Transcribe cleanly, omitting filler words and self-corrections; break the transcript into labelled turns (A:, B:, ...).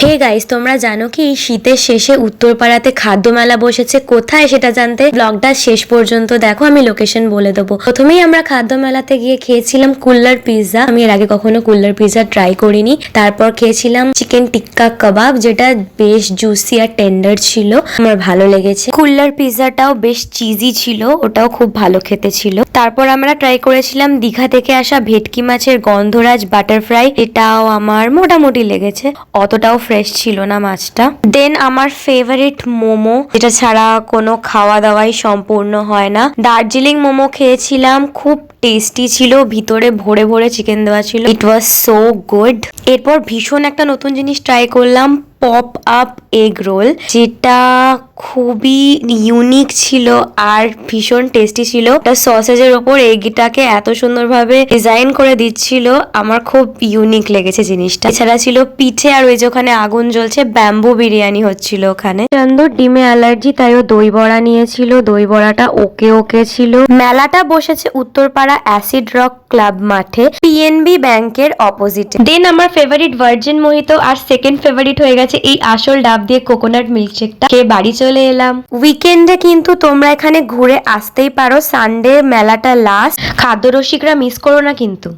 A: Hey guys, তোমরা জানো কি শীতের শেষে উত্তরপাড়াতে খাদ্য মেলা বসেছে? কোথায় সেটা জানতে ব্লগটা শেষ পর্যন্ত দেখো, আমি লোকেশন বলে দেবো। প্রথমেই আমরা খাদ্য মেলাতে গিয়ে খেয়েছিলাম কুল্লার পিৎজা। আমি এর আগে কখনো কুল্লার পিৎজা ট্রাই করিনি। তারপর খেয়েছিলাম চিকেন টিক্কা কাবাব, যেটা বেশ জুসি আর টেন্ডার ছিল, আমার ভালো লেগেছে। কুল্লার পিৎজাটাও বেশ চিজি ছিল, ওটাও খুব ভালো খেতে ছিল। তারপর আমরা ট্রাই করেছিলাম দীঘা থেকে আসা ভেটকি মাছের গন্ধরাজ বাটার ফ্রাই, এটাও আমার মোটামুটি লেগেছে, অতটাও ফ্রেশ ছিল না মাছটা। দেন আমার ফেভারিট মোমো, যেটা ছাড়া কোনো খাওয়া দাওয়াই সম্পূর্ণ হয় না। দার্জিলিং মোমো খেয়েছিলাম, খুব টেস্টি ছিল, ভিতরে ভরে ভরে চিকেন দেওয়া ছিল। ইট ওয়াজ সো গুড। এরপর ভীষণ একটা নতুন জিনিস ট্রাই করলাম, পপ আপ এগ রোল, যেটা খুবই ইউনিক ছিল আর ভীষণ টেস্টি ছিল। সসেজের ওপর এগটাকে এত সুন্দরভাবে ডিজাইন করে দিচ্ছিল, আমার খুব ইউনিক লেগেছে জিনিসটা। এছাড়া ছিল পিঠে, আর ওই যে ওখানে আগুন জ্বলছে, ব্যাম্বু বিরিয়ানি হচ্ছিল ওখানে। চন্দুর ডিমে অ্যালার্জি, তাই ও দই বড়া নিয়েছিল, দই বড়াটা ওকে ওকে ছিল। মেলাটা বসেছে উত্তরপাড়া অ্যাসিড রক ক্লাব মাঠে, পিএনবি ব্যাংকের অপোজিটে। দেন আমার ফেভারিট ভার্জিন মোহিতো, আর সেকেন্ড ফেভারিট হয়ে গেছে এই আসল ডাব দিয়ে কোকোনাট মিল্কশেকটা। খেয়ে বাড়ি চলে এলাম। উইকেন্ডে কিন্তু তোমরা এখানে ঘুরে আসতেই পারো, সানডে মেলাটা লাস্ট, খাদ্য রসিকরা মিস করো না কিন্তু।